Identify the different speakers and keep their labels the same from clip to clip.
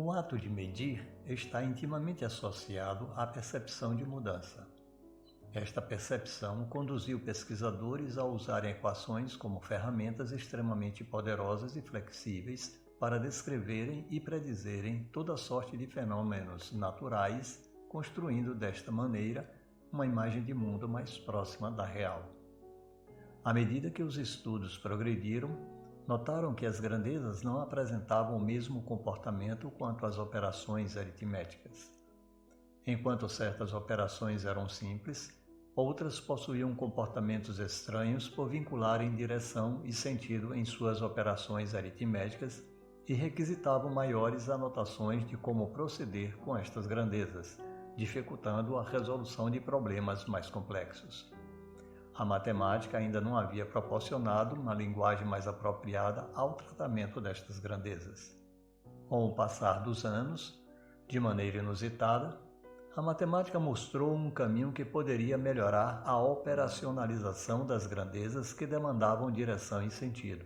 Speaker 1: O ato de medir está intimamente associado à percepção de mudança. Esta percepção conduziu pesquisadores a usarem equações como ferramentas extremamente poderosas e flexíveis para descreverem e predizerem toda sorte de fenômenos naturais, construindo desta maneira uma imagem de mundo mais próxima da real. À medida que os estudos progrediram, notaram que as grandezas não apresentavam o mesmo comportamento quanto as operações aritméticas. Enquanto certas operações eram simples, outras possuíam comportamentos estranhos por vincularem direção e sentido em suas operações aritméticas e requisitavam maiores anotações de como proceder com estas grandezas, dificultando a resolução de problemas mais complexos. A matemática ainda não havia proporcionado uma linguagem mais apropriada ao tratamento destas grandezas. Com o passar dos anos, de maneira inusitada, a matemática mostrou um caminho que poderia melhorar a operacionalização das grandezas que demandavam direção e sentido.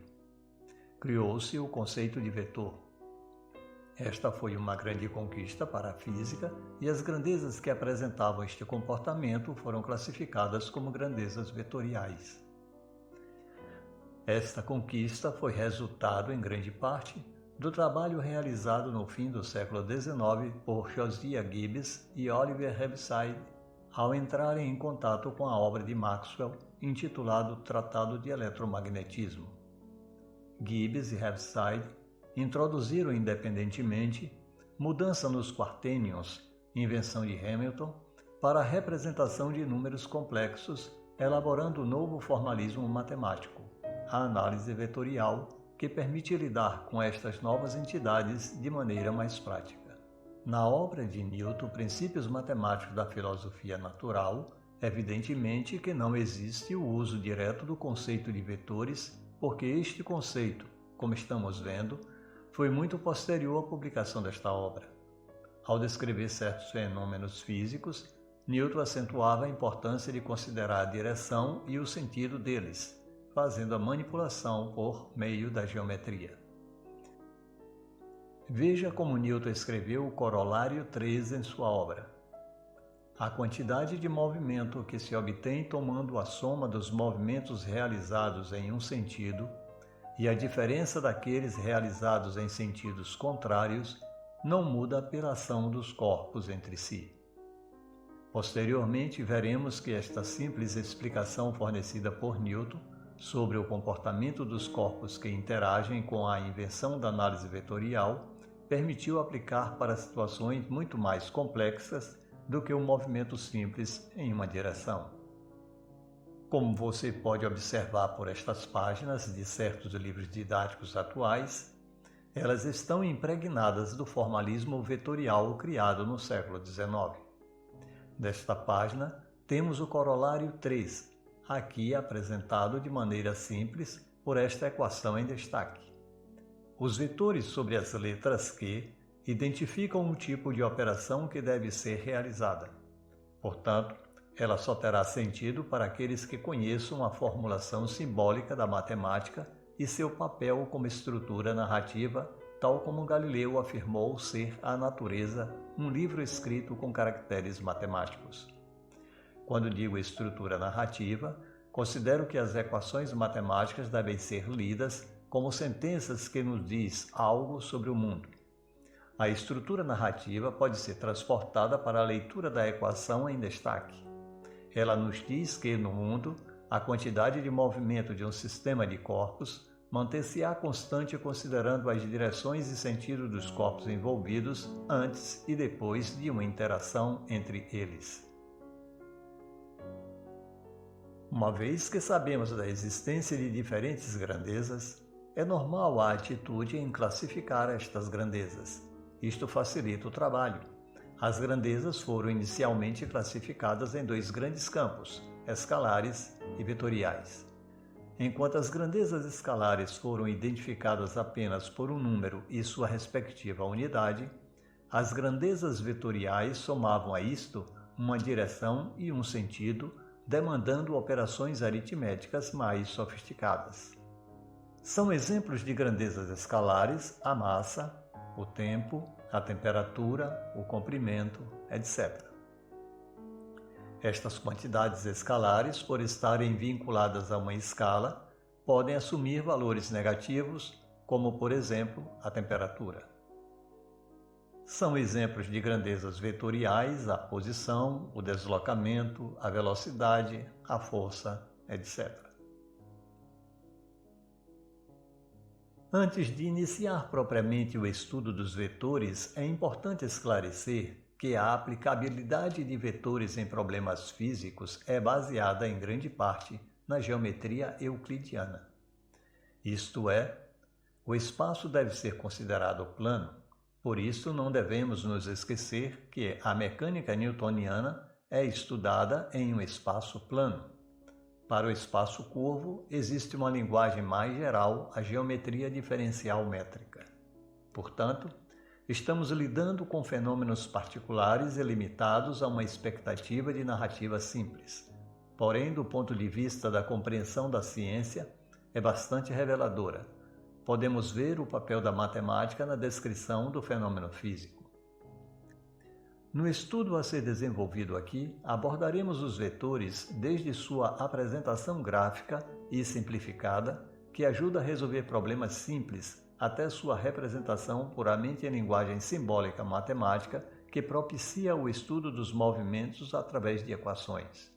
Speaker 1: Criou-se o conceito de vetor. Esta foi uma grande conquista para a física e as grandezas que apresentavam este comportamento foram classificadas como grandezas vetoriais. Esta conquista foi resultado, em grande parte, do trabalho realizado no fim do século XIX por Josiah Gibbs e Oliver Heaviside, ao entrarem em contato com a obra de Maxwell, intitulado Tratado de Eletromagnetismo. Gibbs e Heaviside introduziram independentemente mudança nos quaternions, invenção de Hamilton, para a representação de números complexos, elaborando um novo formalismo matemático, a análise vetorial, que permite lidar com estas novas entidades de maneira mais prática. Na obra de Newton, Princípios Matemáticos da Filosofia Natural, evidentemente que não existe o uso direto do conceito de vetores, porque este conceito, como estamos vendo, foi muito posterior à publicação desta obra. Ao descrever certos fenômenos físicos, Newton acentuava a importância de considerar a direção e o sentido deles, fazendo a manipulação por meio da geometria. Veja como Newton escreveu o Corolário 3 em sua obra. A quantidade de movimento que se obtém tomando a soma dos movimentos realizados em um sentido e a diferença daqueles realizados em sentidos contrários não muda pela ação dos corpos entre si. Posteriormente, veremos que esta simples explicação fornecida por Newton sobre o comportamento dos corpos que interagem com a invenção da análise vetorial permitiu aplicar para situações muito mais complexas do que um movimento simples em uma direção. Como você pode observar por estas páginas de certos livros didáticos atuais, elas estão impregnadas do formalismo vetorial criado no século XIX. Desta página, temos o Corolário 3, aqui apresentado de maneira simples por esta equação em destaque. Os vetores sobre as letras Q identificam um tipo de operação que deve ser realizada. Portanto, ela só terá sentido para aqueles que conheçam a formulação simbólica da matemática e seu papel como estrutura narrativa, tal como Galileu afirmou ser a natureza um livro escrito com caracteres matemáticos. Quando digo estrutura narrativa, considero que as equações matemáticas devem ser lidas como sentenças que nos diz algo sobre o mundo. A estrutura narrativa pode ser transportada para a leitura da equação em destaque. Ela nos diz que, no mundo, a quantidade de movimento de um sistema de corpos manter-se-á constante considerando as direções e sentido dos corpos envolvidos antes e depois de uma interação entre eles. Uma vez que sabemos da existência de diferentes grandezas, é normal a atitude em classificar estas grandezas. Isto facilita o trabalho. As grandezas foram inicialmente classificadas em dois grandes campos, escalares e vetoriais. Enquanto as grandezas escalares foram identificadas apenas por um número e sua respectiva unidade, as grandezas vetoriais somavam a isto uma direção e um sentido, demandando operações aritméticas mais sofisticadas. São exemplos de grandezas escalares a massa, o tempo, a temperatura, o comprimento, etc. Estas quantidades escalares, por estarem vinculadas a uma escala, podem assumir valores negativos, como, por exemplo, a temperatura. São exemplos de grandezas vetoriais a posição, o deslocamento, a velocidade, a força, etc. Antes de iniciar propriamente o estudo dos vetores, é importante esclarecer que a aplicabilidade de vetores em problemas físicos é baseada em grande parte na geometria euclidiana. Isto é, o espaço deve ser considerado plano, por isso não devemos nos esquecer que a mecânica newtoniana é estudada em um espaço plano. Para o espaço curvo, existe uma linguagem mais geral, a geometria diferencial métrica. Portanto, estamos lidando com fenômenos particulares e limitados a uma expectativa de narrativa simples. Porém, do ponto de vista da compreensão da ciência, é bastante reveladora. Podemos ver o papel da matemática na descrição do fenômeno físico. No estudo a ser desenvolvido aqui, abordaremos os vetores desde sua apresentação gráfica e simplificada, que ajuda a resolver problemas simples, até sua representação puramente em linguagem simbólica matemática, que propicia o estudo dos movimentos através de equações.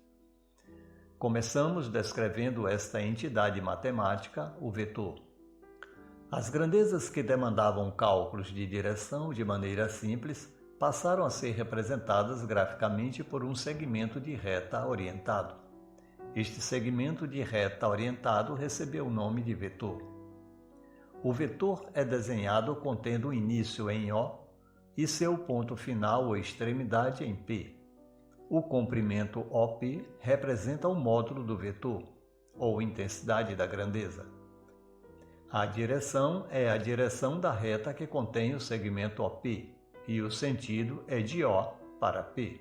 Speaker 1: Começamos descrevendo esta entidade matemática, o vetor. As grandezas que demandavam cálculos de direção de maneira simples passaram a ser representadas graficamente por um segmento de reta orientado. Este segmento de reta orientado recebeu o nome de vetor. O vetor é desenhado contendo o início em O e seu ponto final ou extremidade em P. O comprimento OP representa o módulo do vetor, ou intensidade da grandeza. A direção é a direção da reta que contém o segmento OP, e o sentido é de O para P.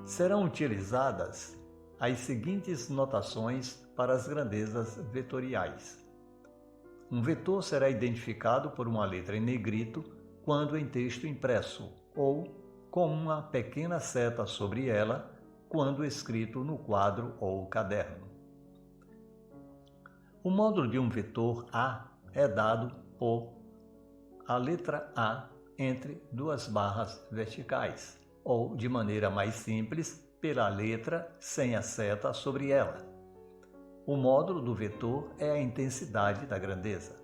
Speaker 1: Serão utilizadas as seguintes notações para as grandezas vetoriais. Um vetor será identificado por uma letra em negrito quando em texto impresso, ou com uma pequena seta sobre ela quando escrito no quadro ou caderno. O módulo de um vetor A é dado por a letra A entre duas barras verticais, ou, de maneira mais simples, pela letra sem a seta sobre ela. O módulo do vetor é a intensidade da grandeza.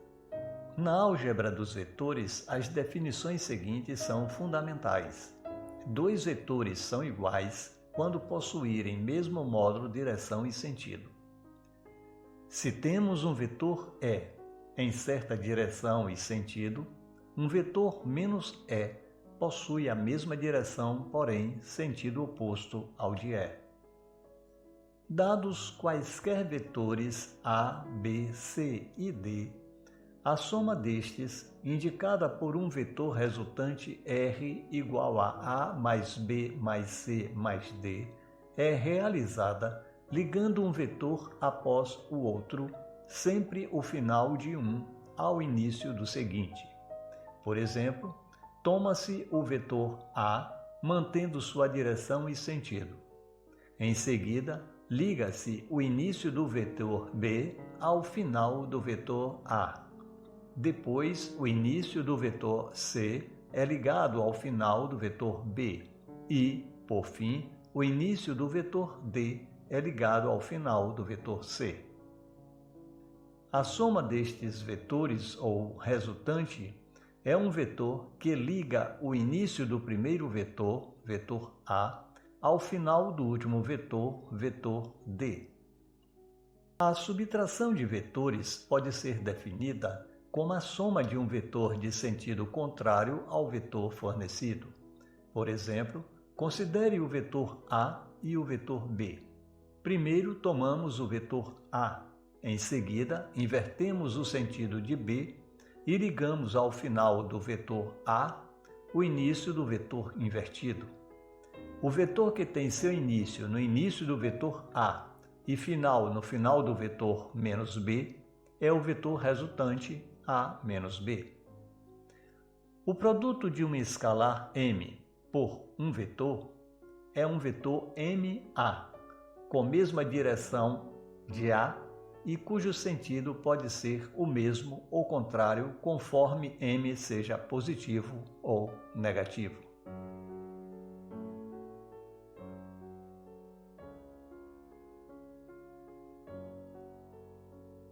Speaker 1: Na álgebra dos vetores, as definições seguintes são fundamentais. Dois vetores são iguais quando possuírem mesmo módulo, direção e sentido. Se temos um vetor E em certa direção e sentido, um vetor menos E possui a mesma direção, porém sentido oposto ao de E. Dados quaisquer vetores A, B, C e D, a soma destes, indicada por um vetor resultante R igual a mais B mais C mais D, é realizada ligando um vetor após o outro, sempre o final de um ao início do seguinte. Por exemplo, toma-se o vetor A, mantendo sua direção e sentido. Em seguida, liga-se o início do vetor B ao final do vetor A. Depois, o início do vetor C é ligado ao final do vetor B e, por fim, o início do vetor D é ligado ao final do vetor C. A soma destes vetores, ou resultante, é um vetor que liga o início do primeiro vetor, vetor A, ao final do último vetor, vetor D. A subtração de vetores pode ser definida como a soma de um vetor de sentido contrário ao vetor fornecido. Por exemplo, considere o vetor A e o vetor B. Primeiro tomamos o vetor A, em seguida invertemos o sentido de B e ligamos ao final do vetor A o início do vetor invertido. O vetor que tem seu início no início do vetor A e final no final do vetor menos B é o vetor resultante A menos B. O produto de uma escalar m por um vetor é um vetor MA, com mesma direção de A e cujo sentido pode ser o mesmo ou contrário conforme m seja positivo ou negativo.